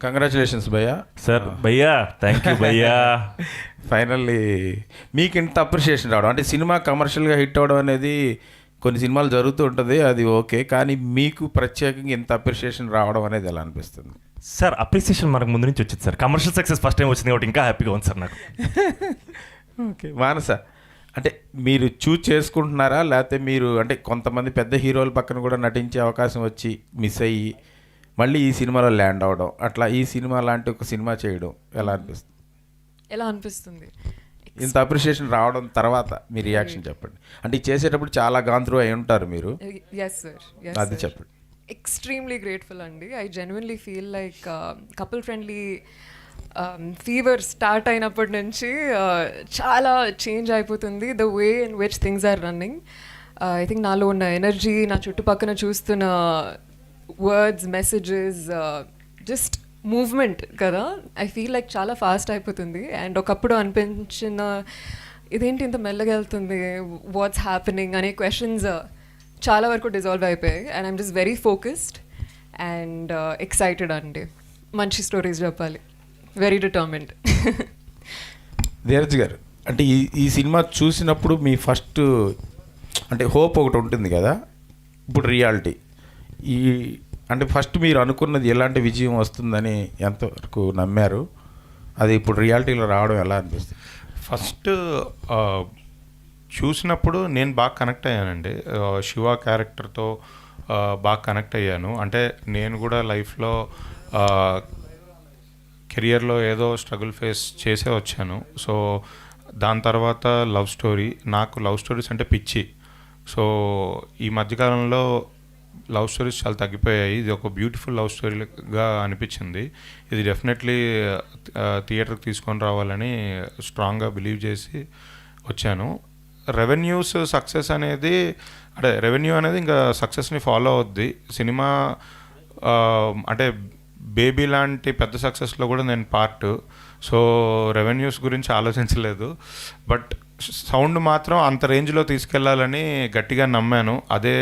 Congratulations భయ్యా. Sir భయ్యా, thank you భయ్యా. ఫైనల్లీ మీకు ఇంత అప్రిషియేషన్ రావడం, అంటే సినిమా కమర్షియల్గా హిట్ అవ్వడం అనేది కొన్ని సినిమాలు జరుగుతూ ఉంటుంది, అది ఓకే. కానీ మీకు ప్రత్యేకంగా ఇంత అప్రిషియేషన్ రావడం అనేది ఎలా అనిపిస్తుంది? సార్ అప్రిసియేషన్ మనకు ముందు నుంచి వచ్చింది sir. Commercial success first time వచ్చింది కాబట్టి ఇంకా హ్యాపీగా ఉంది సార్ నాకు. ఓకే మానస, అంటే మీరు చూజ్ చేసుకుంటున్నారా, లేకపోతే మీరు అంటే కొంతమంది పెద్ద హీరోల పక్కన కూడా నటించే అవకాశం వచ్చి మిస్ అయ్యి మళ్ళీ ఈ సినిమాలో ల్యాండ్ అవడం, అట్లా ఈ సినిమా లాంటి ఒక సినిమా చేయడం ఎలా అనిపిస్తుంది? ఇంత అప్రిషియేషన్ రావడం తర్వాత మీ రియాక్షన్ చెప్పండి. అంటే చేసేటప్పుడు చాలా గాంత్రు అయి ఉంటారు మీరు. అది చెప్పండి. ఎక్స్ట్రీమ్లీ గ్రేట్ఫుల్ అండి. I genuinely feel like couple friendly fever start అయినప్పటి నుంచి చాలా చేంజ్ అయిపోతుంది the way in which things are running. I think నాలో ఉన్న ఎనర్జీ, నా చుట్టుపక్కన చూస్తున్న వర్డ్స్, మెసేజెస్, జస్ట్ మూవ్మెంట్ కదా, ఐ ఫీల్ లైక్ చాలా ఫాస్ట్ అయిపోతుంది. అండ్ ఒకప్పుడు అనిపించిన ఇదేంటి ఇంత మెల్లగా వెళ్తుంది, వాట్స్ హ్యాపెనింగ్ అనే క్వశ్చన్స్ చాలా వరకు డిజాల్వ్ అయిపోయాయి. And I'm just very focused and excited అండి. మంచి స్టోరీస్ చెప్పాలి, వెరీ డిటర్మిన్డ్. ధీరజ్ గారు, అంటే ఈ సినిమా చూసినప్పుడు మీ ఫస్ట్ అంటే హోప్ ఒకటి ఉంటుంది కదా, ఇప్పుడు రియాలిటీ అంటే ఫస్ట్ మీరు అనుకున్నది ఎలాంటి విజయం వస్తుందని ఎంతవరకు నమ్మారు, అది ఇప్పుడు రియాలిటీలో రావడం ఎలా అనిపిస్తుంది? ఫస్ట్ చూసినప్పుడు నేను బాగా కనెక్ట్ అయ్యానండి. శివ క్యారెక్టర్తో బాగా కనెక్ట్ అయ్యాను. అంటే నేను కూడా లైఫ్లో కెరియర్లో ఏదో స్ట్రగుల్ ఫేస్ చేసే వచ్చాను. సో దాని తర్వాత లవ్ స్టోరీ, నాకు లవ్ స్టోరీస్ అంటే పిచ్చి. సో ఈ మధ్యకాలంలో లవ్ స్టోరీస్ చాలా తగ్గిపోయాయి. ఇది ఒక బ్యూటిఫుల్ లవ్ స్టోరీగా అనిపించింది. ఇది డెఫినెట్లీ థియేటర్కి తీసుకొని రావాలని స్ట్రాంగ్గా బిలీవ్ చేసి వచ్చాను. రెవెన్యూస్ సక్సెస్ అనేది, అంటే రెవెన్యూ అనేది ఇంకా సక్సెస్ని ఫాలో అవుద్ది. సినిమా అంటే బేబీ లాంటి పెద్ద సక్సెస్లో కూడా నేను పార్ట్. సో రెవెన్యూస్ గురించి ఆలోచించలేదు, బట్ సౌండ్ మాత్రం అంత రేంజ్లో తీసుకెళ్లాలని గట్టిగా నమ్మాను. అదే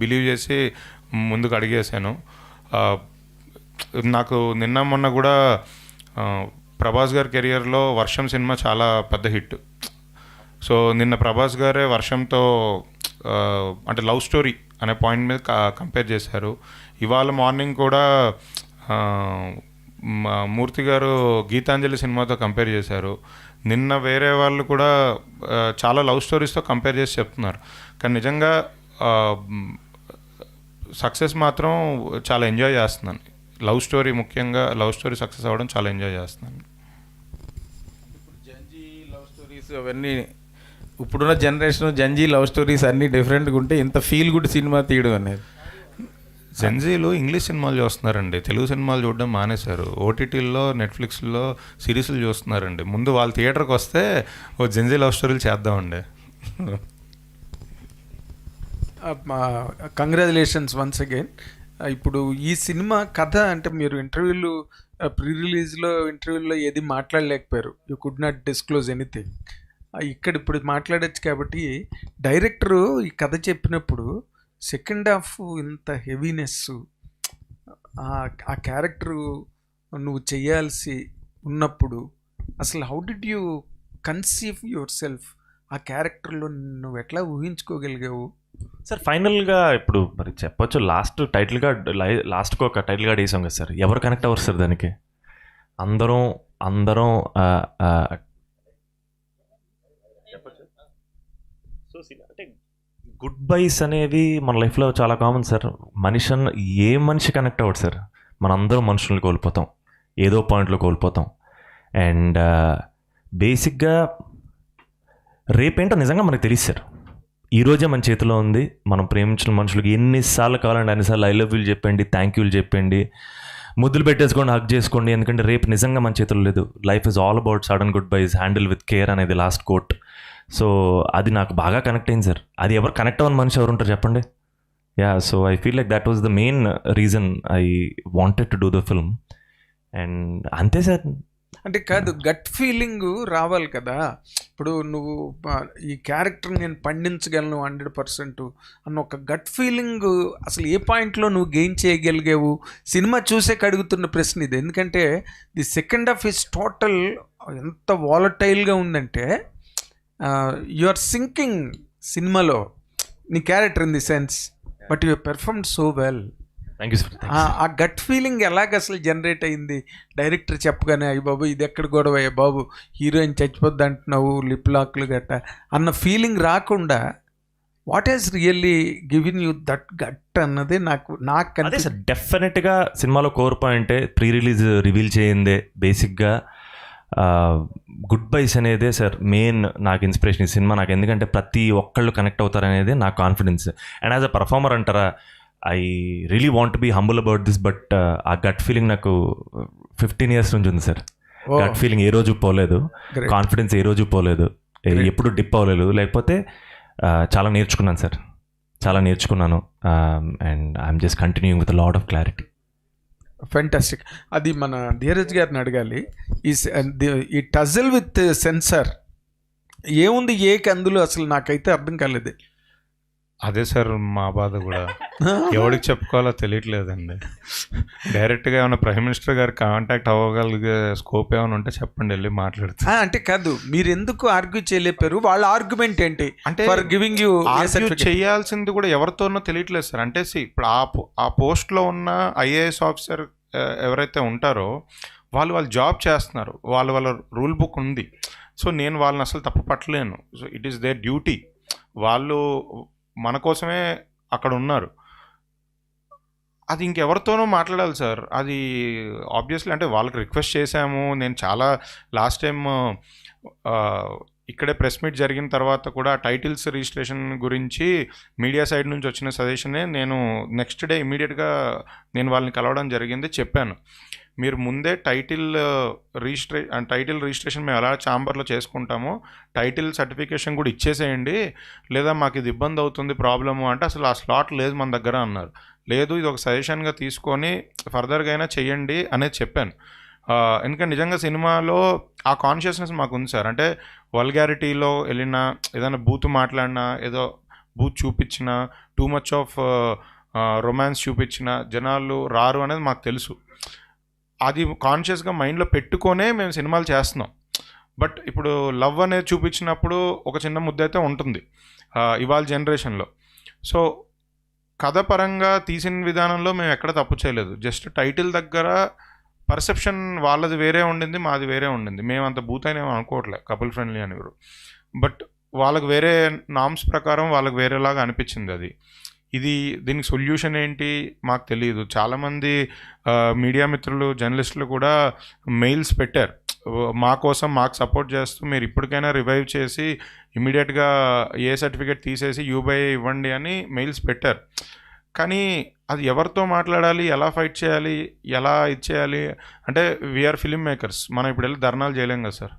బిలీవ్ చేసి ముందుకు అడిగేశాను. నాకు నిన్న మొన్న కూడా ప్రభాస్ గారి కెరియర్లో వర్షం సినిమా చాలా పెద్ద హిట్. సో నిన్న ప్రభాస్ గారే వర్షంతో అంటే లవ్ స్టోరీ అనే పాయింట్ మీద కంపేర్ చేశారు. ఇవాళ మార్నింగ్ కూడా మూర్తి గారు గీతాంజలి సినిమాతో కంపేర్ చేశారు. నిన్న వేరే వాళ్ళు కూడా చాలా లవ్ స్టోరీస్తో కంపేర్ చేసి చెప్తున్నారు. కానీ నిజంగా సక్సెస్ మాత్రం చాలా ఎంజాయ్ చేస్తున్నాను. లవ్ స్టోరీ, ముఖ్యంగా లవ్ స్టోరీ సక్సెస్ అవ్వడం చాలా ఎంజాయ్ చేస్తున్నాను. జంజీ లవ్ స్టోరీస్ అవన్నీ, ఇప్పుడున్న జనరేషన్ జంజీ లవ్ స్టోరీస్ అన్నీ డిఫరెంట్గా ఉంటే ఇంత ఫీల్ గుడ్ సినిమా తీయడం అనేది. జెన్జీలు ఇంగ్లీష్ సినిమాలు చూస్తున్నారండి, తెలుగు సినిమాలు చూడడం మానేశారు. ఓటీటీల్లో, నెట్ఫ్లిక్స్లో సిరీస్లు చూస్తున్నారండి. ముందు వాళ్ళు థియేటర్కి వస్తే ఓ జెన్జీ లవ్ స్టోరీలు చేద్దామండి. Congratulations once again. ఇప్పుడు ఈ సినిమా కథ అంటే మీరు ఇంటర్వ్యూలు, ప్రీ రిలీజ్లో ఇంటర్వ్యూల్లో ఏది మాట్లాడలేకపోయారు, you could not disclose anything. ఇక్కడ ఇప్పుడు మాట్లాడచ్చు కాబట్టి డైరెక్టరు ఈ కథ చెప్పినప్పుడు సెకండ్ హాఫ్ ఇంత హెవీనెస్, ఆ క్యారెక్టరు నువ్వు చేయాల్సి ఉన్నప్పుడు అసలు how did you conceive yourself? ఆ క్యారెక్టర్లో నువ్వు ఎట్లా ఊహించుకోగలిగావు? సార్ ఫైనల్గా ఇప్పుడు మరి చెప్పొచ్చు, లాస్ట్కి ఒక టైటిల్ కార్డ్ వేసాం కదా సార్, ఎవరు కనెక్ట్ అవ్వరు సార్ దానికి? అందరం అంటే గుడ్ బైస్ అనేవి మన లైఫ్లో చాలా కామన్ సార్. ఏ మనిషి కనెక్ట్ అవ్వడు సార్. మనందరం మనుషుల్ని కోల్పోతాం, ఏదో పాయింట్లో కోల్పోతాం. అండ్ బేసిక్గా రేపేంటో నిజంగా మనకు తెలియదు సార్. ఈరోజే మన చేతిలో ఉంది. మనం ప్రేమించిన మనుషులకి ఎన్నిసార్లు కావాలండి అన్నిసార్లు ఐ లవ్ యూలు చెప్పండి, థ్యాంక్ యూలు చెప్పండి, ముద్దులు పెట్టేసుకోండి, హక్ చేసుకోండి. ఎందుకంటే రేపు నిజంగా మన చేతిలో లేదు. Life is all about sudden goodbyes, handle with care అనేది లాస్ట్ కోట్. సో అది నాకు బాగా కనెక్ట్ అయింది సార్. అది ఎవరు కనెక్ట్ అవ్వని మనిషి ఎవరు ఉంటారు చెప్పండి? Yeah, so I feel like that was the main reason I wanted to do the film. And అంతే సార్. అంటే కాదు, గట్ ఫీలింగ్ రావాలి కదా. ఇప్పుడు నువ్వు ఈ క్యారెక్టర్ నేను పండించగలను 100% అన్న ఒక గట్ ఫీలింగ్ అసలు ఏ పాయింట్లో నువ్వు గెయిన్ చేయగలిగావు? సినిమా చూసే అడుగుతున్న ప్రశ్న ఇది. ఎందుకంటే the second half is total ఎంత వాలటైల్గా ఉందంటే యు ఆర్ సింకింగ్ సినిమాలో నీ character in the sense, but you performed so well. Thank you sir. ఆ గట్ ఫీలింగ్ ఎలాగ అసలు జనరేట్ అయింది? డైరెక్టర్ చెప్పగానే అయ్యి బాబు ఇది ఎక్కడ గొడవ, అయ్యా బాబు హీరోయిన్ చచ్చిపోద్ది అంటున్నావు, లిప్ లాక్లు గట్ట అన్న ఫీలింగ్ రాకుండా what is really givin you that gut అన్నది నాకు అదే సార్, డెఫినెట్గా సినిమాలో కోర్ పాయింటే ప్రీ రిలీజ్ రివీల్ చేయిందే. బేసిక్గా గుడ్ బైస్ అనేదే సార్ మెయిన్ నాకు ఇన్స్పిరేషన్ ఈ సినిమా. నాకు ఎందుకంటే ప్రతి ఒక్కళ్ళు కనెక్ట్ అవుతారనేది నా confidence. And as a performer అంటారా, I really want to be humble about this, but a gut feeling నాకు 15 years నుంచి ఉంది సార్. గట్ ఫీలింగ్ ఏ రోజు పోలేదు, కాన్ఫిడెన్స్ ఏ రోజు పోలేదు, ఎప్పుడు డిప్ అవ్వలేదు. లేకపోతే చాలా నేర్చుకున్నాను సార్, చాలా నేర్చుకున్నాను. And I'm just continuing with lot of clarity. Fantastic. అది మన ధీరజ్ గారిని అడగాలి. ఈ టజల్ విత్ సెన్సార్ ఏముంది ఏకి అందులో అసలు నాకైతే అర్థం కాలేదు. అదే సార్ మా బాధ కూడా, ఎవరికి చెప్పుకోవాలో తెలియట్లేదండి. డైరెక్ట్గా ఏమైనా ప్రైమ్ మినిస్టర్ గారు కాంటాక్ట్ అవ్వగలిగే స్కోప్ ఏమైనా ఉంటే చెప్పండి, వెళ్ళి మాట్లాడుతా. అంటే కాదు, మీరు ఎందుకు ఆర్గ్యూ చేయలేపారు? వాళ్ళ ఆర్గ్యుమెంట్ ఏంటి అంటే ఫర్ గివింగ్ యూ చేయాల్సింది కూడా ఎవరితోనో తెలియట్లేదు సార్. అంటే ఇప్పుడు ఆ పోస్ట్లో ఉన్న ఐఏఎస్ ఆఫీసర్ ఎవరైతే ఉంటారో వాళ్ళు జాబ్ చేస్తున్నారు, వాళ్ళ రూల్ బుక్ ఉంది. సో నేను వాళ్ళని అసలు తప్పు పట్టలేను. So it is their duty. వాళ్ళు మన కోసమే అక్కడ ఉన్నారు. అది ఇంకెవరితోనో మాట్లాడాలి సార్. అది ఆబ్వియస్లీ అంటే వాళ్ళకి రిక్వెస్ట్ చేశాము. నేను చాలా లాస్ట్ టైం ఇక్కడే ప్రెస్ మీట్ జరిగిన తర్వాత కూడా టైటిల్స్ రిజిస్ట్రేషన్ గురించి మీడియా సైడ్ నుంచి వచ్చిన సజెషనే నేను నెక్స్ట్ డే ఇమీడియట్గా నేను వాళ్ళని కలవడం జరిగింది. చెప్పాను, మీరు ముందే టైటిల్ రిజిస్ట్రేషన్ మేము ఎలా ఛాంబర్లో చేసుకుంటామో టైటిల్ సర్టిఫికేషన్ కూడా ఇచ్చేసేయండి, లేదా మాకు ఇది ఇబ్బంది అవుతుంది ప్రాబ్లము అంటే అసలు ఆ స్లాట్ లేదు మన దగ్గర అన్నారు. లేదు, ఇది ఒక సజెషన్గా తీసుకొని ఫర్దర్గా అయినా చెయ్యండి అనేది చెప్పాను. ఎందుకంటే నిజంగా సినిమాలో ఆ కాన్షియస్నెస్ మాకు ఉంది సార్. అంటే వల్గారిటీలో వెళ్ళినా, ఏదైనా బూత్ మాట్లాడినా, ఏదో బూత్ చూపించినా, టూ మచ్ ఆఫ్ రొమాన్స్ చూపించిన జనాలు రారు అనేది మాకు తెలుసు. అది కాన్షియస్గా మైండ్లో పెట్టుకొనే మేము సినిమాలు చేస్తున్నాం. బట్ ఇప్పుడు లవ్ అనేది చూపించినప్పుడు ఒక చిన్న ముద్ద అయితే ఉంటుంది ఇవాళ జనరేషన్లో. సో కథ పరంగా తీసిన విధానంలో మేము ఎక్కడ తప్పు చేయలేదు. జస్ట్ టైటిల్ దగ్గర పర్సెప్షన్ వాళ్ళది వేరే ఉండింది, మాది వేరే ఉండింది. మేము అంత బూత్ అయినా అనుకోవట్లే కపుల్ ఫ్రెండ్లీ అని. బట్ వాళ్ళకి వేరే నామ్స్ ప్రకారం వాళ్ళకి వేరేలాగా అనిపించింది. అది దీనికి సొల్యూషన్ ఏంటి మాకు తెలియదు. చాలామంది మీడియా మిత్రులు, జర్నలిస్టులు కూడా మెయిల్స్ పెట్టారు మా కోసం, మాకు సపోర్ట్ చేస్తూ మీరు ఇప్పటికైనా రివైవ్ చేసి ఇమీడియట్గా ఏ సర్టిఫికేట్ తీసేసి యూబీఐ ఇవ్వండి అని మెయిల్స్ పెట్టారు. కానీ అది ఎవరితో మాట్లాడాలి, ఎలా ఫైట్ చేయాలి, ఎలా ఇచ్చేయాలి అంటే వీఆర్ ఫిలిం మేకర్స్. మనం ఇప్పుడు వెళ్ళి ధర్నాలు చేయలేం కదా సార్.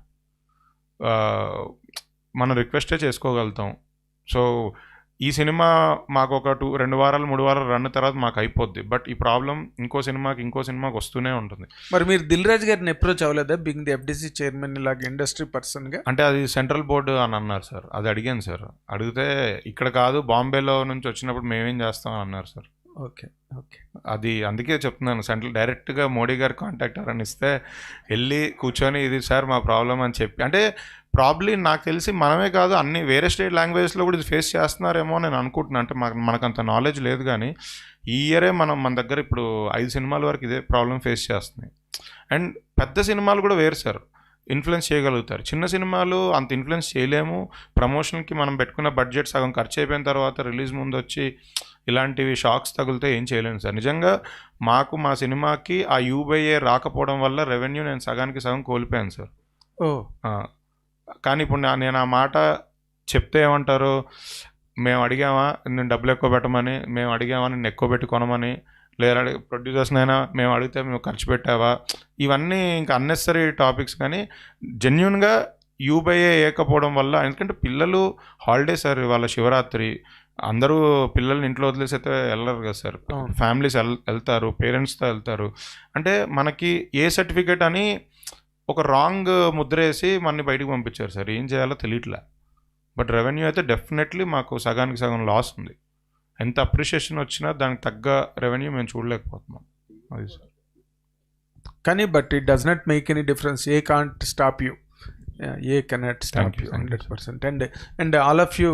మనం రిక్వెస్టే చేసుకోగలుగుతాం. సో ఈ సినిమా మాకు ఒక 2 వారాలు 3 వారాలు రన్ తర్వాత మాకు అయిపోద్ది. బట్ ఈ ప్రాబ్లం ఇంకో సినిమాకి వస్తూనే ఉంటుంది. మరి మీరు దిల్ రాజు గారిని అప్రోచ్ అవ్వలేదా, బింగ్ ది ఎఫ్డిసి చైర్మన్ ఇలాగ ఇండస్ట్రీ పర్సన్గా? అంటే అది సెంట్రల్ బోర్డు అని అన్నారు సార్. అది అడిగాను సార్. అడిగితే ఇక్కడ కాదు, బాంబేలో నుంచి వచ్చినప్పుడు మేమేం చేస్తాం అని అన్నారు సార్. Okay okay. అది అందుకే చెప్తున్నాను, సెంట్రల్ డైరెక్ట్గా మోడీ గారు కాంటాక్ట్ అని ఇస్తే వెళ్ళి కూర్చొని ఇది సార్ మా ప్రాబ్లం అని చెప్పి, అంటే ప్రాబ్లీ నాకు తెలిసి మనమే కాదు అన్ని వేరే స్టేట్ లాంగ్వేజ్లో కూడా ఇది ఫేస్ చేస్తున్నారేమో నేను అనుకుంటున్నాను. అంటే మనకంత నాలెడ్జ్ లేదు, కానీ ఈ ఇయరే మన దగ్గర ఇప్పుడు 5 సినిమాల వరకు ఇదే ప్రాబ్లం ఫేస్ చేస్తున్నాయి. అండ్ పెద్ద సినిమాలు కూడా వేరు సార్, ఇన్ఫ్లుయెన్స్ చేయగలుగుతారు. చిన్న సినిమాలు అంత ఇన్ఫ్లుయెన్స్ చేయలేము. ప్రమోషన్కి మనం పెట్టుకున్న బడ్జెట్ సగం ఖర్చు అయిపోయిన తర్వాత రిలీజ్ ముందు వచ్చి ఇలాంటివి షాక్స్ తగిలితే ఏం చేయలేము సార్. నిజంగా మా సినిమాకి ఆ యూబీఐ రాకపోవడం వల్ల రెవెన్యూ నేను సగానికి సగం కోల్పోయాను సార్. కానీ ఇప్పుడు నేను ఆ మాట చెప్తే ఏమంటారు, మేము అడిగామా నేను డబ్బులు ఎక్కువ పెట్టమని, మేము అడిగామా నేను ఎక్కువ పెట్టి కొనమని, లేదా ప్రొడ్యూసర్స్నైనా మేము అడిగితే మేము ఖర్చు పెట్టావా, ఇవన్నీ ఇంకా అన్నెసరీ టాపిక్స్. కానీ జెన్యున్గా యూబీఐ వేయకపోవడం వల్ల, ఎందుకంటే పిల్లలు హాలిడేస్ సార్, వాళ్ళ శివరాత్రి, అందరూ పిల్లల్ని ఇంట్లో వదిలేసి అయితే వెళ్ళరు కదా సార్. ఫ్యామిలీస్ వెళ్తారు, పేరెంట్స్తో వెళ్తారు. అంటే మనకి ఏ సర్టిఫికేట్ అని ఒక రాంగ్ ముద్ర వేసి మనని బయటకు పంపించారు సార్. ఏం చేయాలో తెలియట్లే. బట్ రెవెన్యూ అయితే డెఫినెట్లీ మాకు సగానికి సగం లాస్ ఉంది. ఎంత అప్రిషియేషన్ వచ్చినా దానికి తగ్గ రెవెన్యూ మేము చూడలేకపోతున్నాం. అది సార్. కానీ but it does not make any difference. I can't stop you. I cannot stop you 100%. And all of you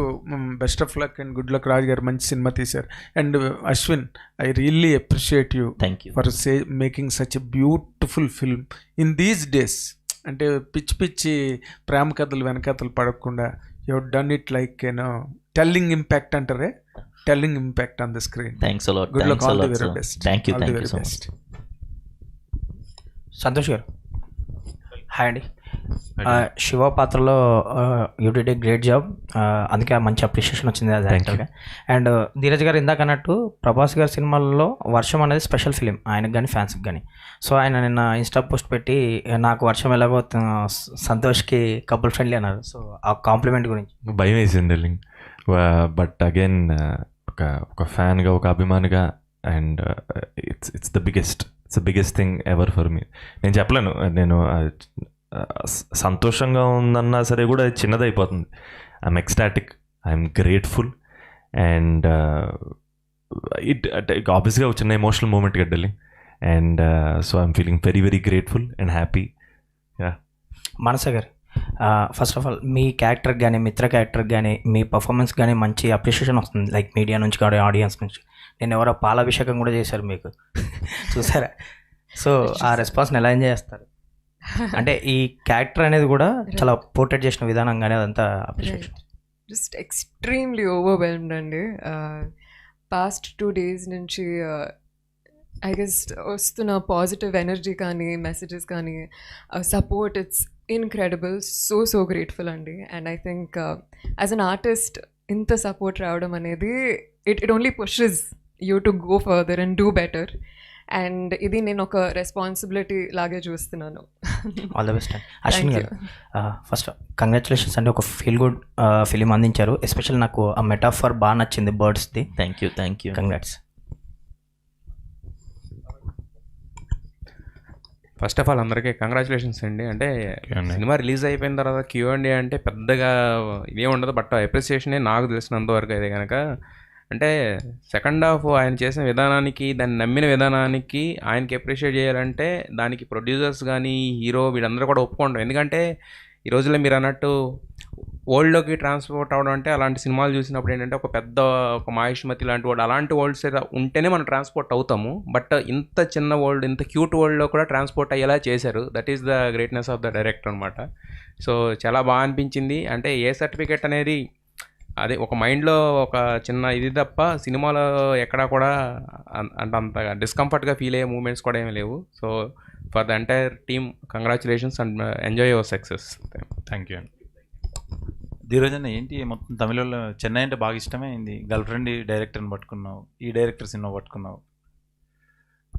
best of luck and good luck. Raj గారు మంచి సినిమా తీశారు. And Ashwin, I really appreciate you for making such a beautiful film in these days. అంటే పిచ్చి ప్రేమ కథలు వెనకథలు పడకుండా you done it like you know telling impact అంటారే, telling impact on the screen. Thanks a lot. Good luck, all the very best. Thank you so much. Santosh garu hi అండి. శివ పాత్రలో you did a great job. అందుకే మంచి అప్రిషియేషన్ వచ్చింది అది యాక్చువల్గా. And Dheeraj గారు ఇందాక అన్నట్టు ప్రభాస్ గారి సినిమాల్లో వర్షం అనేది స్పెషల్ ఫిలిం ఆయనకు కానీ ఫ్యాన్స్కి కానీ. సో ఆయన నిన్న ఇన్స్టా పోస్ట్ పెట్టి నాకు వర్షం ఎలాగో సంతోష్కి కపుల్ ఫ్రెండ్లీ అన్నారు. సో ఆ కాంప్లిమెంట్ గురించి భయం వేసింది డార్లింగ్. బట్ అగైన్ ఒక ఫ్యాన్గా, ఒక అభిమానిగా, and it's the biggest thing ever for me. నేను చెప్పలేను, నేను సంతోషంగా ఉందన్నా సరే కూడా అది చిన్నదైపోతుంది. I'm ecstatic, I'm grateful, and ఆబ్వియస్గా ఒక చిన్న ఎమోషనల్ మూమెంట్ గడ్డలి. And so I'm feeling very very grateful and happy. Manasa గారు, ఫస్ట్ ఆఫ్ ఆల్ మీ క్యారెక్టర్కి కానీ మిత్ర క్యారెక్టర్కి కానీ మీ పర్ఫార్మెన్స్ కానీ మంచి అప్రిషియేషన్ వస్తుంది, లైక్ మీడియా నుంచి కానీ ఆడియన్స్ నుంచి. నేను ఎవరో పాలాభిషేకం కూడా చేశారు మీకు చూసారా? సో ఆ రెస్పాన్స్ని ఎలా ఎంజాయ్ చేస్తారు? అంటే ఈ క్యారెక్టర్ అనేది కూడా చాలా పోర్ట్రేట్ చేసిన విధానం కానీ అదంతా అప్రిషియేషన్. జస్ట్ ఎక్స్ట్రీమ్లీ ఓవర్వెల్మ్డ్ అండి. పాస్ట్ 2 days నుంచి ఐ గెస్ వస్తున్న పాజిటివ్ ఎనర్జీ కానీ మెసేజెస్ కానీ support, it's incredible. So grateful అండి. And I think as an artist ఇంత సపోర్ట్ రావడం అనేది it only pushes you to go further and do better. And ఇది నేను ఒక రెస్పాన్సిబిలిటీ లాగే చూస్తున్నాను. ఆల్ ద బెస్ట్ అండి. అశ్విన్ గారు, ఫస్ట్ కంగ్రాచులేషన్స్ అండి. ఒక ఫీల్ గుడ్ ఫిలిం అందించారు. ఎస్పెషల్ నాకు ఆ మెటాఫర్ బాగా నచ్చింది, బర్డ్స్ది. Thank you. Congrats. First of all అందరికీ కంగ్రాచులేషన్స్ అండి. అంటే సినిమా రిలీజ్ అయిపోయిన తర్వాత Q&A అంటే పెద్దగా ఇదే ఉండదు, బట్ అప్రిసియేషనే నాకు తెలిసినంతవరకు అయితే కనుక. అంటే సెకండ్ హాఫ్ ఆయన చేసిన విధానానికి, దాన్ని నమ్మిన విధానానికి ఆయనకి అప్రిషియేట్ చేయాలంటే దానికి ప్రొడ్యూసర్స్ కానీ హీరో వీళ్ళందరూ కూడా ఒప్పుకుంటాం. ఎందుకంటే ఈ రోజుల్లో మీరు అన్నట్టు వరల్డ్లోకి ట్రాన్స్పోర్ట్ అవ్వడం అంటే అలాంటి సినిమాలు చూసినప్పుడు ఏంటంటే ఒక మహేష్మతి లాంటి వాడు, అలాంటి వరల్డ్స్ ఉంటేనే మనం ట్రాన్స్పోర్ట్ అవుతాము. బట్ ఇంత చిన్న వరల్డ్, ఇంత క్యూట్ వరల్డ్లో కూడా ట్రాన్స్పోర్ట్ అయ్యేలా చేశారు. That is the greatness of the director అనమాట. సో చాలా బాగా అనిపించింది. అంటే ఏ సర్టిఫికేట్ అనేది అదే ఒక మైండ్లో ఒక చిన్న ఇది తప్ప సినిమాలో ఎక్కడా కూడా అంత డిస్కంఫర్ట్గా ఫీల్ అయ్యే మూమెంట్స్ కూడా ఏమీ లేవు. So for the entire team congratulations and enjoy your success. Thank you అండి. ధీరజ్ అన్న, ఏంటి మొత్తం తమిళలో చెన్నై అంటే బాగా ఇష్టమైంది. గర్ల్ ఫ్రెండ్ డైరెక్టర్ని పట్టుకున్నావు, ఈ డైరెక్టర్ సినిమా పట్టుకున్నావు.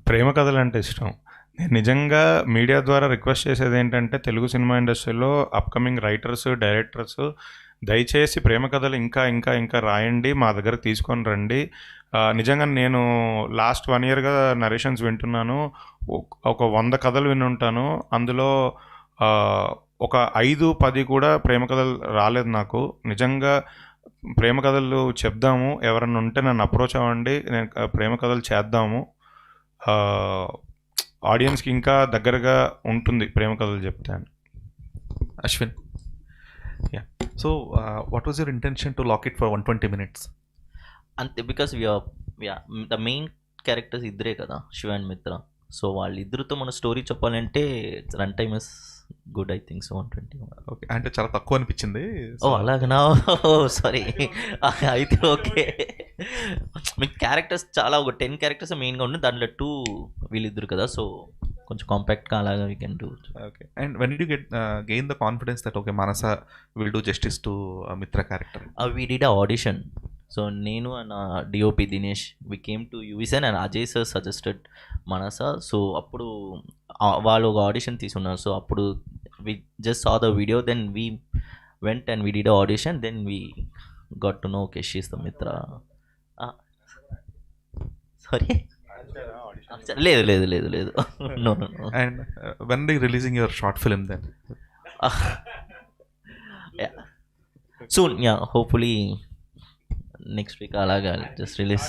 ప్రేమ కథలు అంటే ఇష్టం. నేను నిజంగా మీడియా ద్వారా రిక్వెస్ట్ చేసేది ఏంటంటే తెలుగు సినిమా ఇండస్ట్రీలో అప్కమింగ్ రైటర్స్, డైరెక్టర్స్ దయచేసి ప్రేమ కథలు ఇంకా ఇంకా ఇంకా రాయండి, మా దగ్గరకు తీసుకొని రండి. నిజంగా నేను లాస్ట్ 1 yearగా నరేషన్స్ వింటున్నాను. ఒక 100 కథలు వినుంటాను. అందులో ఒక 5-10 కూడా ప్రేమ కథలు రాలేదు నాకు. నిజంగా ప్రేమ కథలు చెప్దాము, ఎవరన్నా ఉంటే నన్ను అప్రోచ్ అవ్వండి, నేను ప్రేమ కథలు చేద్దాము. ఆడియన్స్కి ఇంకా దగ్గరగా ఉంటుంది ప్రేమ కథలు చెప్తాను. Ashwin, so what was your intention to lock it for 120 minutes? అంతే, బికాస్ ద మెయిన్ క్యారెక్టర్స్ ఇద్దరే కదా, శివ అండ్ మిత్ర. సో వాళ్ళిద్దరితో మన స్టోరీ చెప్పాలంటే run time is good, I think so 120. Okay, అంటే చాలా తక్కువ అనిపించింది. ఓ అలాగనా, సారీ. అయితే ఓకే, మీకు క్యారెక్టర్స్ చాలా ఒక 10 క్యారెక్టర్స్ మెయిన్గా ఉంది, దాంట్లో 2 వీళ్ళిద్దరు కదా. సో కొంచెం కాంపాక్ట్గా అలాగా we can do. Okay, and when did you gain the confidence that okay Manasa will do justice to Mitra character? We did a audition. So నేను and DOP Dinesh we came to యూవిసన్ and Ajay sir suggested Manasa. So అప్పుడు వాళ్ళు ఒక audition తీసుకున్నారు. So అప్పుడు we just saw the video, then we went and we did a audition, then we got to know okay she is the Mitra. Sorry లేదు లేదు లేదు లేదు no no no. And when are you releasing your short film then? Soon yeah hopefully next week అలాగా just release.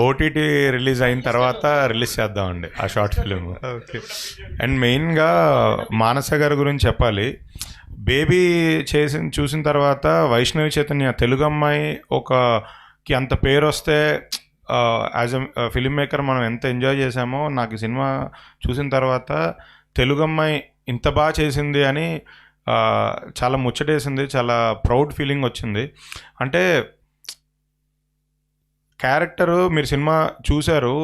OTT release అయిన తర్వాత release చేద్దామండి ఆ short film. Okay. And మెయిన్గా మానస గారి గురించి చెప్పాలి. బేబీ చూసిన తర్వాత వైష్ణవి చైతన్య తెలుగు అమ్మాయి కి అంత పేరు వస్తే యాజ్ ఎ ఫిలిం మేకర్ మనం ఎంత ఎంజాయ్ చేసామో నాకు ఈ సినిమా చూసిన తర్వాత తెలుగు అమ్మాయి ఇంత బాగా చేసింది అని చాలా ముచ్చటేసింది. చాలా ప్రౌడ్ ఫీలింగ్ వచ్చింది. అంటే క్యారెక్టరు మీరు సినిమా చూశారు,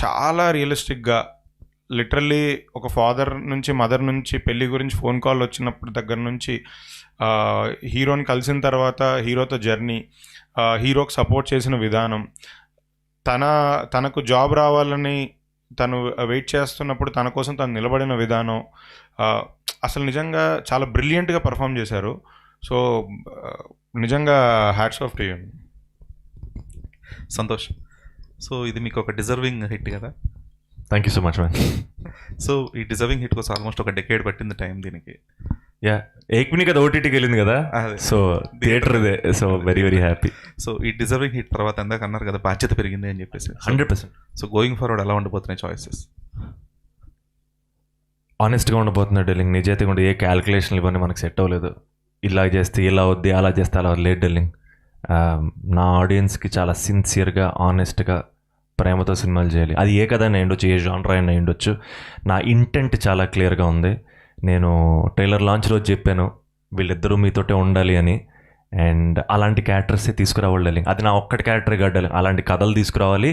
చాలా రియలిస్టిక్గా లిటరల్లీ ఒక ఫాదర్ నుంచి మదర్ నుంచి పెళ్ళి గురించి ఫోన్ కాల్ వచ్చినప్పుడు దగ్గర నుంచి హీరోని కలిసిన తర్వాత హీరోతో జర్నీ, హీరోకి సపోర్ట్ చేసిన విధానం, తనకు జాబ్ రావాలని తను వెయిట్ చేస్తున్నప్పుడు తన కోసం తను నిలబడిన విధానం, అసలు నిజంగా చాలా బ్రిలియంట్గా పర్ఫామ్ చేశారు. సో నిజంగా hats off to you. Santosh. So ఇది మీకు ఒక డిజర్వింగ్ హిట్ కదా? Thank you so much man. So ఈ డిజర్వింగ్ హిట్ కోసం ఆల్మోస్ట్ ఒక డెకేడ్ పట్టింది టైం దీనికి. యా ఏక్మిని కదా ఓటీటీకి వెళ్ళింది కదా, సో థియేటర్ ఇదే. So very very happy. So ఈ డిజర్వింగ్ హిట్ తర్వాత ఎందాక అన్నారు కదా బాధ్యత పెరిగింది అని చెప్పేసి. 100%. సో గోయింగ్ ఫార్వర్డ్ ఎలా ఉండబోతున్నాయి చాయిసెస్? ఆనెస్ట్గా ఉండబోతున్నాడు డెల్లింగ్. నిజాయితీగా ఉండే ఏ క్యాలిక్యులేషన్లు ఇవన్నీ మనకు సెట్ అవ్వలేదు. ఇలా చేస్తే ఇలా వద్ది, అలా చేస్తే అలా లేదు డెల్లింగ్. నా ఆడియన్స్కి చాలా సిన్సియర్గా ఆనెస్ట్గా ప్రేమతో సినిమాలు చేయాలి. అది ఏ కథ అయినా ఉండొచ్చు, ఏ జానర్ అయినా ఉండొచ్చు. నా ఇంటెంట్ చాలా క్లియర్గా ఉంది. నేను ట్రైలర్ లాంచ్ రోజు చెప్పాను వీళ్ళిద్దరూ మీతోటే ఉండాలి అని. అండ్ అలాంటి క్యారెక్టర్సే తీసుకురావాలి. అది నా ఒక్కటి క్యారెక్టర్ కాదు, అలాంటి కథలు తీసుకురావాలి.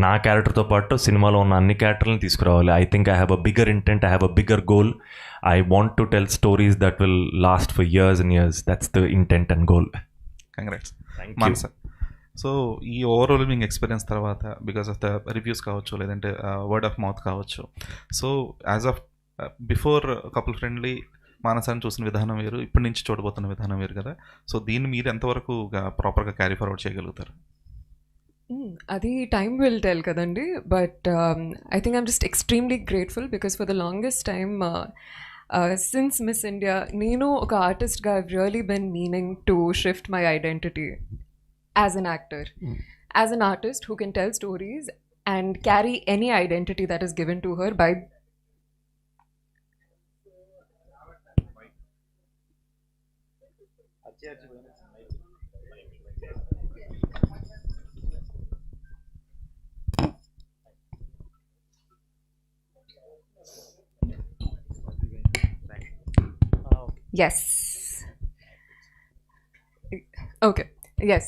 నా క్యారెక్టర్తో పాటు సినిమాలో ఉన్న అన్ని క్యారెక్టర్లను తీసుకురావాలి. I think I have a bigger intent, I have a bigger goal. I want to tell stories that will last for years and years. That's the intent and goal. Congrats Manasa. So ఈ overwhelming experience తర్వాత because of the reviews కావచ్చు, లేదంటే word of mouth కావచ్చు, so as of before couple friendly మానసాన్ని చూసిన విధానం వేరు, ఇప్పటి నుంచి చూడబోతున్న విధానం వేరు కదా. సో దీన్ని మీరు ఎంతవరకు ప్రాపర్గా క్యారీ ఫార్వర్డ్ చేయగలుగుతారు? అది టైమ్ విల్ టెల్ కదండి. But I think I'm just extremely grateful because for the longest time since miss India నేను ఒక ఆర్టిస్ట్గా I've really Ben meaning to shift my identity as an actor, as an artist who can tell stories and carry any identity that is given to her by yes. Okay. Yes,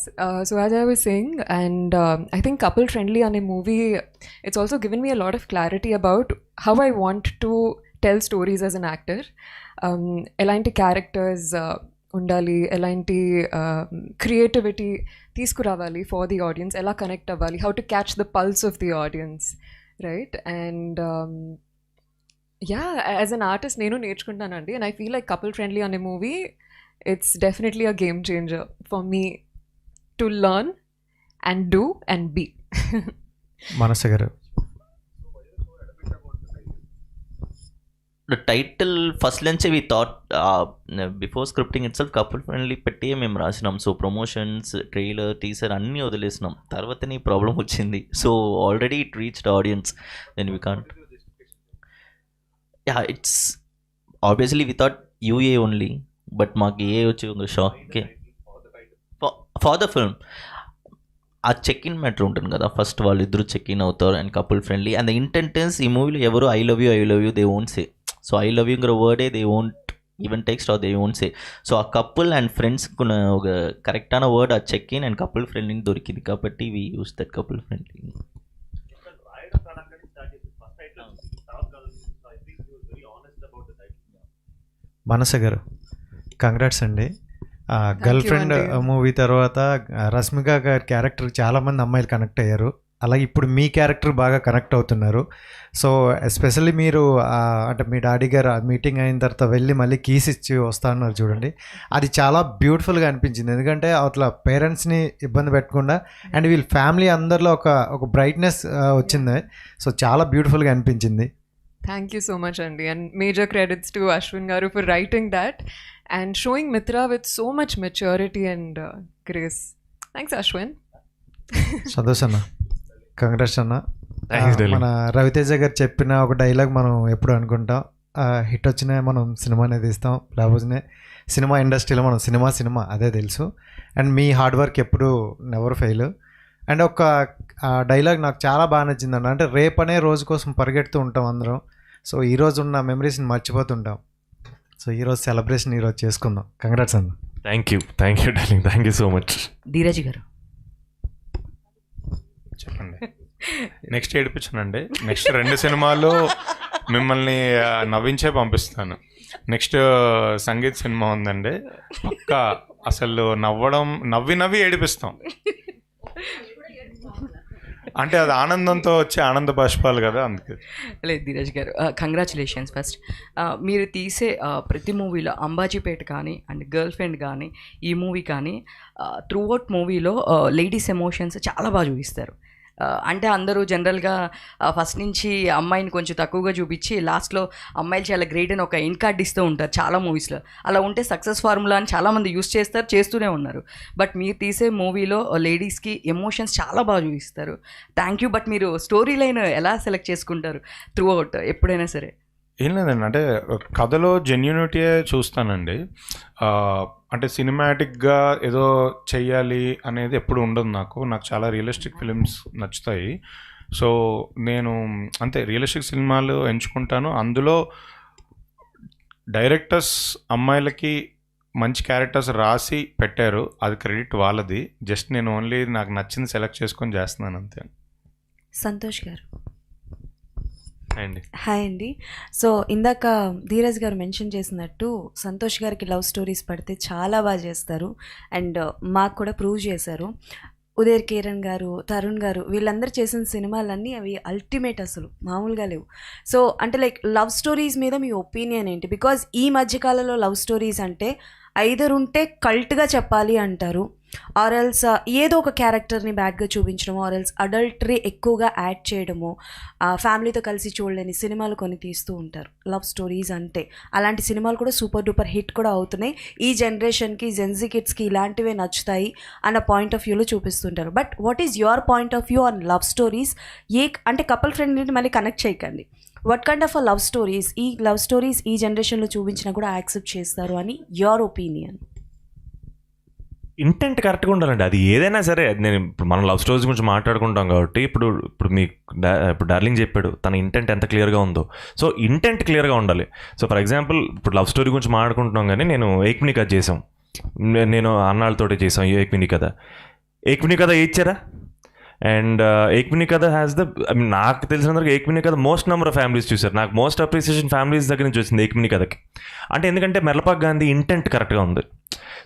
so as I was saying, and I think Couple Friendly on a movie, it's also given me a lot of clarity about how I want to tell stories as an actor. Elanti characters undali, elanti creativity తీసుకురావాలి for the audience, ela connect avali, how to catch the pulse of the audience, right? And yeah, as an artist nenu నేర్చుకుంటానండి, and I feel like Couple Friendly on a movie, it's definitely a game changer for me to learn and do and be. Manasa garu, the title first lunch we thought before scripting itself couple friendly petti mem rasinam. So promotions, trailer, teaser anni odilesnam. Tarvata ni problem ochindi, so already it reached audience, then we can't. Yeah, it's obviously we thought UA only, but maku A vachi unga shock. Okay, for the film ఆ check in matter ఉంటుంది కదా, first వాళ్ళు ఇద్దరు check in అవుతారు and couple friendly. And the intent is ఈ మూవీలో ఎవరు I love you they won't say. So I love యూங்கிற వర్డే they won't even text or they won't say. So ఆ కపుల్ అండ్ ఫ్రెండ్స్కి ఒక కరెక్టాன వర్డ్ ఆ check in and couple friendly దొరికింది కాబట్టి we use that couple friendly. Manasa గారు కంగ్రాట్స్ అండి. గర్ల్ ఫ్రెండ్ మూవీ తర్వాత రష్మిక గారి క్యారెక్టర్ చాలామంది అమ్మాయిలు కనెక్ట్ అయ్యారు. అలాగే ఇప్పుడు మీ క్యారెక్టర్ బాగా కనెక్ట్ అవుతున్నారు. సో ఎస్పెషల్లీ మీరు అంటే మీ డాడీ గారు మీటింగ్ అయిన తర్వాత వెళ్ళి మళ్ళీ కీస్ ఇచ్చి వస్తా అన్నారు చూడండి, అది చాలా బ్యూటిఫుల్గా అనిపించింది. ఎందుకంటే అవతల పేరెంట్స్ని ఇబ్బంది పెట్టకుండా అండ్ వీళ్ళ ఫ్యామిలీ అందరిలో ఒక బ్రైట్నెస్ వచ్చింది. సో చాలా బ్యూటిఫుల్గా అనిపించింది. Thank you so much, Andy. And major credits to Ashwin Garu for writing that and showing Mitra with so much maturity and grace. Thanks, Ashwin. Santosh అన్న, కంగ్రాట్స్ అన్న. Thanks, darling. మన రవితేజ గారు చెప్పిన ఒక డైలాగ్ మనం ఎప్పుడు అనుకుంటాం, హిట్ వచ్చినా మనం సినిమానే తీస్తాం, లేకపోతే సినిమా ఇండస్ట్రీలో మనం సినిమా అదే తెలుసు. అండ్ మీ హార్డ్ వర్క్ ఎప్పుడు నెవర్ ఫెయిల్. అండ్ ఒక డైలాగ్ నాకు చాలా బాగా నచ్చిందండి. అంటే రేపు అనే రోజు కోసం పరిగెడుతూ ఉంటాం అందరం. సో ఈరోజు ఉన్న మెమరీస్ని మర్చిపోతుంటాం. సో ఈరోజు సెలబ్రేషన్ ఈరోజు చేసుకుందాం. కంగ్రాట్స్ అన్న. Thank you darling, thank you so much. Dheeraj గారు చెప్పండి. నెక్స్ట్ ఏడిపించానండి. నెక్స్ట్ 2 సినిమాలు మిమ్మల్ని నవ్వించే పంపిస్తాను. నెక్స్ట్ సంగీత్ సినిమా ఉందండి, పక్కా అసలు నవ్వి ఏడిపిస్తాం. అంటే అది ఆనందంతో వచ్చే ఆనంద బాష్పాలు కదా, అందుకే. లేదు ధీరజ్ గారు, కంగ్రాచులేషన్స్ ఫస్ట్. మీరు తీసే ప్రతి మూవీలో అంబాజీపేట కానీ అండ్ గర్ల్ ఫ్రెండ్ కానీ ఈ మూవీ కానీ త్రూ అవుట్ మూవీలో లేడీస్ ఎమోషన్స్ చాలా బాగా చూపిస్తారు. అంటే అందరూ జనరల్గా ఫస్ట్ నుంచి అమ్మాయిని కొంచెం తక్కువగా చూపించి లాస్ట్లో అమ్మాయిలు చాలా గ్రేట్ అని ఒక ఎండ్ కార్డ్ ఇస్తూ ఉంటారు చాలా మూవీస్లో. అలా ఉంటే సక్సెస్ ఫార్ములా అని చాలామంది యూస్ చేస్తూనే ఉన్నారు. బట్ మీరు తీసే మూవీలో లేడీస్కి ఎమోషన్స్ చాలా బాగా చూపిస్తారు. Thank you. బట్ మీరు స్టోరీ లైన్ ఎలా సెలెక్ట్ చేసుకుంటారు త్రూ అవుట్ ఎప్పుడైనా సరే? ఏం లేదండి, అంటే కథలో జెన్యూనిటీయే చూస్తానండి. అంటే సినిమాటిక్గా ఏదో చెయ్యాలి అనేది ఎప్పుడు ఉండదు నాకు చాలా రియలిస్టిక్ ఫిలిమ్స్ నచ్చుతాయి. సో నేను అంతే రియలిస్టిక్ సినిమాలు ఎంచుకుంటాను. అందులో డైరెక్టర్స్ అమ్మాయిలకి మంచి క్యారెక్టర్స్ రాసి పెట్టారు, అది క్రెడిట్ వాళ్ళది. జస్ట్ నేను ఓన్లీ నాకు నచ్చింది సెలెక్ట్ చేసుకొని చేస్తున్నాను అంతే. సంతోష్ గారు. అండి హాయ్ అండి. సో ఇందాక ధీరజ్ గారు మెన్షన్ చేసినట్టు సంతోష్ గారికి లవ్ స్టోరీస్ పడితే చాలా బాగా చేస్తారు అండ్ మాకు కూడా ప్రూవ్ చేశారు. ఉదయ్ కిరణ్ గారు, తరుణ్ గారు వీళ్ళందరూ చేసిన సినిమాలన్నీ అవి అల్టిమేట్, అసలు మామూలుగా లేవు. సో అంటే లైక్ లవ్ స్టోరీస్ మీద మీ ఒపీనియన్ ఏంటి? బికాజ్ ఈ మధ్యకాలంలో లవ్ స్టోరీస్ అంటే ఐదర్ ఉంటే కల్ట్గా చెప్పాలి అంటారు, ఆర్ఎల్స్ ఏదో ఒక క్యారెక్టర్ని బ్యాడ్గా చూపించడము, ఆర్ఎల్స్ అడల్టరీ ఎక్కువగా యాడ్ చేయడము, ఫ్యామిలీతో కలిసి చూడలేని సినిమాలు కొన్ని తీస్తూ ఉంటారు లవ్ స్టోరీస్ అంటే. అలాంటి సినిమాలు కూడా సూపర్ డూపర్ హిట్ కూడా అవుతున్నాయి. ఈ జనరేషన్కి జెన్జీ కిడ్స్కి ఇలాంటివే నచ్చుతాయి అన్న పాయింట్ ఆఫ్ వ్యూలో చూపిస్తుంటారు. But what is your point of view on love stories? అంటే కపుల్ ఫ్రెండ్ని మళ్ళీ కనెక్ట్ చేయకండి. What kind of love stories ఈ జనరేషన్లో చూపించినా కూడా యాక్సెప్ట్ చేస్తారు అని యువర్ ఒపీనియన్? ఇంటెంట్ కరెక్ట్గా ఉండాలండి. అది ఏదైనా సరే. నేను ఇప్పుడు మనం లవ్ స్టోరీస్ గురించి మాట్లాడుకుంటాం కాబట్టి ఇప్పుడు ఇప్పుడు డార్లింగ్ చెప్పాడు తన ఇంటెంట్ ఎంత క్లియర్గా ఉందో. సో ఇంటెంట్ క్లియర్గా ఉండాలి. సో ఫర్ ఎగ్జాంపుల్ ఇప్పుడు లవ్ స్టోరీ గురించి మాట్లాడుకుంటున్నాం కానీ నేను ఏక్మిని కథ చేసాం, నేను అన్నాళ్ళతోటే చేసాం ఏక్మిని కథ. ఏక్మిని కథ ఇచ్చారా? అండ్ ఏక్మిని కథ హ్యాస్ నాకు తెలిసినందుకు ఏక్మిని కథ మోస్ట్ నెంబర్ ఆఫ్ ఫ్యామిలీస్ చూశారు. నాకు మోస్ట్ అప్రిసియేషన్ ఫ్యామిలీస్ దగ్గర నుంచి వచ్చింది ఏక్మిని కథకి. అంటే ఎందుకంటే మెర్లపాక్ గాంధీ ఇంటెంట్ కరెక్ట్గా ఉంది.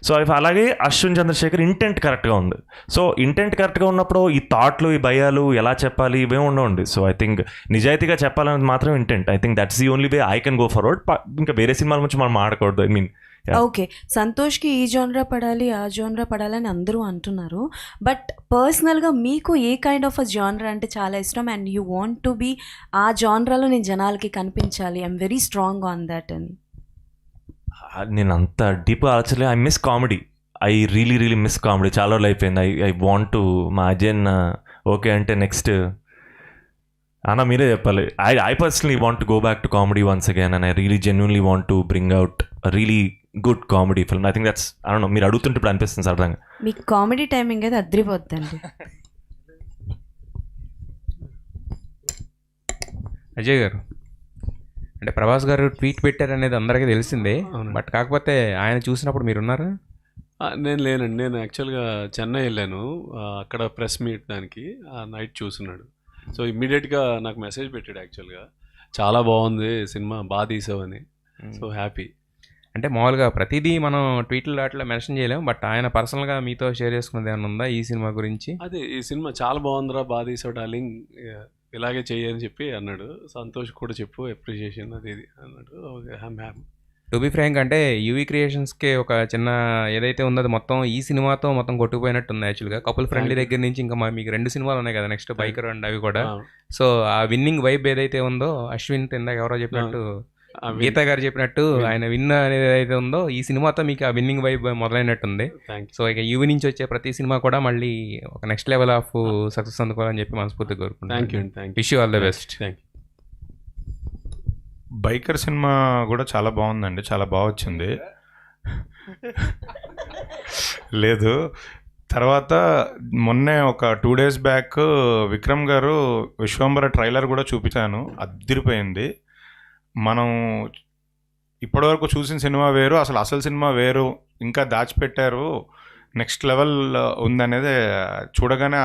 సో అలాగే అశ్విన్ చంద్రశేఖర్ ఇంటెంట్ కరెక్ట్గా ఉంది. సో ఇంటెంట్ కరెక్ట్గా ఉన్నప్పుడు ఈ థాట్లు, ఈ భయాలు ఎలా చెప్పాలి ఇవేమి ఉండవండి. సో ఐ థింక్ నిజాయితీగా చెప్పాలనేది మాత్రం intent. I think that's the only way I can go forward. ఇంకా వేరే సినిమాల గురించి మనం మాట్లాడకూడదు. ఐ మీన్ ఓకే, సంతోష్కి ఈ జోనరా పడాలి ఆ జోనరా పడాలని అందరూ అంటున్నారు. బట్ పర్సనల్గా మీకు ఏ కైండ్ ఆఫ్ అ జానరా అంటే చాలా ఇష్టం and you want to be ఆ జానరాలో నేను జనాలకి కనిపించాలి, I'm very strong on that అని? నేను అంత డీప్గా ఆలోచనలేదు. I miss comedy. I really miss comedy. చాలా రోజులు అయిపోయింది. ఐ వాంట్ టు మా అజయన్ ఓకే అంటే నెక్స్ట్ అన్న మీరే చెప్పాలి. I personally want to go back to comedy once again and I really genuinely want to bring out really good comedy film. I think that's I don't know, మీరు అడుగుతుంటే ఇప్పుడు అనిపిస్తుంది సరదాగా. మీకు కామెడీ టైమింగ్ అయితే అద్రిపోద్దండి. అజయ్ గారు, అంటే ప్రభాస్ గారు ట్వీట్ పెట్టారనేది అందరికీ తెలిసిందే. బట్ కాకపోతే ఆయన చూసినప్పుడు మీరున్నారా? నేను లేనండి. నేను యాక్చువల్గా చెన్నై వెళ్ళాను, అక్కడ ప్రెస్ మీట్ దానికి నైట్ చూస్తున్నాడు. సో ఇమ్మీడియట్గా నాకు మెసేజ్ పెట్టాడు యాక్చువల్గా, చాలా బాగుంది సినిమా, బాగా తీసావని. So happy. అంటే మామూలుగా ప్రతిదీ మనం ట్వీట్లు అట్లా మెన్షన్ చేయలేము, బట్ ఆయన పర్సనల్గా మీతో షేర్ చేసుకున్నది ఏమైనా ఉందా ఈ సినిమా గురించి? అదే ఈ సినిమా చాలా బాగుందిరా, బాగా తీసావు డార్లింగ్, ఇలాగే చెయ్యని చెప్పి అన్నాడు. సంతోష్ కూడా చెప్పు అప్రిషియేషన్ అది ఇది అన్నాడు. Okay, happy. To be frank అంటే యూవీ క్రియేషన్స్కి ఒక చిన్న ఏదైతే ఉందో అది మొత్తం ఈ సినిమాతో మొత్తం కొట్టుకుపోయినట్టు ఉంది యాక్చువల్గా. కపుల్ ఫ్రెండ్లీ దగ్గర నుంచి ఇంకా మీకు 2 సినిమాలు ఉన్నాయి కదా నెక్స్ట్, బైకర్ అండ్ అవి కూడా. సో ఆ విన్నింగ్ వైబ్ ఏదైతే ఉందో, అశ్విన్ ఇందాక ఎవరో చెప్పినట్టు, గీత గారు చెప్పినట్టు, ఆయన విన్ అనేది ఏదైతే ఉందో ఈ సినిమాతో మీకు ఆ విన్నింగ్ వైబ్ మొదలైనట్టుంది. సో ఇక యూవీ నుంచి వచ్చే ప్రతి సినిమా కూడా మళ్ళీ ఒక నెక్స్ట్ లెవెల్ ఆఫ్ సక్సెస్ అందుకోవాలని చెప్పి మనస్ఫూర్తిగా కోరుకుంటున్నాను. Wish you all the best. Thank you. Biker cinema కూడా చాలా బాగుందండి, చాలా బాగా వచ్చింది. లేదు, తర్వాత మొన్నే ఒక 2 days బ్యాక్ విక్రమ్ గారు విశ్వంబర ట్రైలర్ కూడా చూపించాను, అదిరిపోయింది. మనం ఇప్పటివరకు చూసిన సినిమా వేరు, అసలు సినిమా వేరు, ఇంకా దాచిపెట్టారు, నెక్స్ట్ లెవెల్ ఉందనేది చూడగానే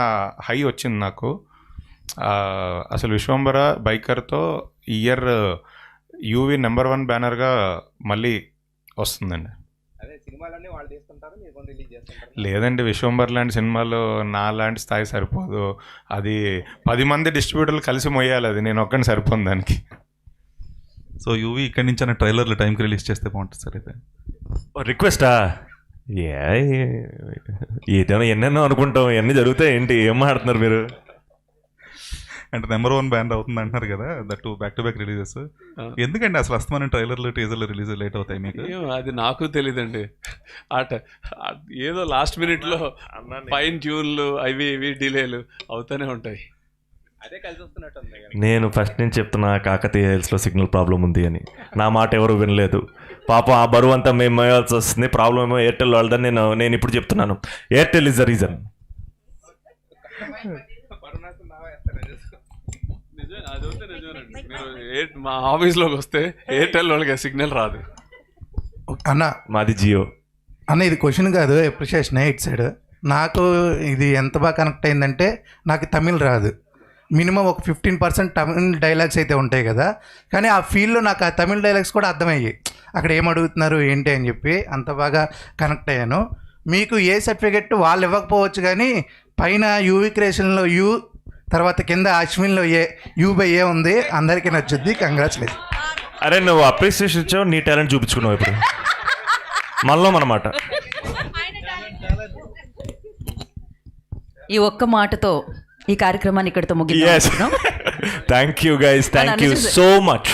హై వచ్చింది నాకు. అసలు విశ్వంబర బైకర్తో ఈ ఇయర్ యూవీ నెంబర్ 1 బ్యానర్గా మళ్ళీ వస్తుందండి. లేదండి, విశ్వంబర్ లాంటి సినిమాలు నా లాంటి స్థాయి సరిపోదు, అది 10 మంది డిస్ట్రిబ్యూటర్లు కలిసి మొయ్యాలి, అది నేను ఒక్కడిని సరిపోను దానికి. సో యూవీ ఇక్కడి నుంచి అన్న ట్రైలర్లు టైంకి రిలీజ్ చేస్తే బాగుంటుంది సార్. అయితే రిక్వెస్టా? ఏదైనా ఎన్నెన్నో అనుకుంటాం, ఇవన్నీ జరుగుతాయి ఏంటి, ఏం మాట్లాడుతున్నారు మీరు? అంటే నెంబర్ 1 బ్యానర్ అవుతుంది అంటున్నారు కదా, that back to back releases. ఎందుకండి అసలు అస్తమానం ట్రైలర్లు టీజర్లు రిలీజ్ లేట్ అవుతాయి మీకు? అది నాకు తెలియదండి. ఏదో లాస్ట్ మినిట్లో ఫైన్ ట్యూన్లు అవి ఇవి డిలేలు అవుతూనే ఉంటాయి. నేను ఫస్ట్ నుంచి చెప్తున్నా కాకతీయ హిల్స్లో సిగ్నల్ ప్రాబ్లం ఉంది అని, నా మాట ఎవరు వినలేదు. పాపం ఆ బరువు అంతా మేము మోయాల్సి వస్తుంది. ప్రాబ్లం ఏమో ఎయిర్టెల్ వాళ్ళదని నేను ఇప్పుడు చెప్తున్నాను. Airtel is the reason. మా ఆఫీస్లోకి వస్తే ఎయిర్టెల్ వాళ్ళకి సిగ్నల్ రాదు అన్న. మాది జియో అన్న. ఇది క్వశ్చన్ కాదు, అప్రిషియేషన్ ఇట్ సైడ్. నాకు ఇది ఎంత బాగా కనెక్ట్ అయిందంటే, నాకు తమిళ్ రాదు, మినిమం ఒక 15% తమిళ్ డైలాగ్స్ అయితే ఉంటాయి కదా, కానీ ఆ ఫీల్డ్లో నాకు ఆ తమిళ్ డైలాగ్స్ కూడా అర్థమయ్యాయి, అక్కడ ఏం అడుగుతున్నారు ఏంటి అని చెప్పి అంత బాగా కనెక్ట్ అయ్యాను. మీకు ఏ సర్టిఫికెట్ వాళ్ళు ఇవ్వకపోవచ్చు, కానీ పైన యూవీ క్రియేషన్లో యూ, తర్వాత కింద అశ్విన్లో యూ/ఏ ఉంది, అందరికీ నచ్చుద్ది. కంగ్రాచులేషన్. అరే నువ్వు అప్రిసియేషన్ ఇచ్చావు, నీ టాలెంట్ చూపించుకున్నావు ఇప్పుడు మనలో అన్నమాట. ఈ ఒక్క మాటతో ఈ కార్యక్రమాన్ని ఇక్కడితో ముగిద్దాం. Thank you guys, thank you so much.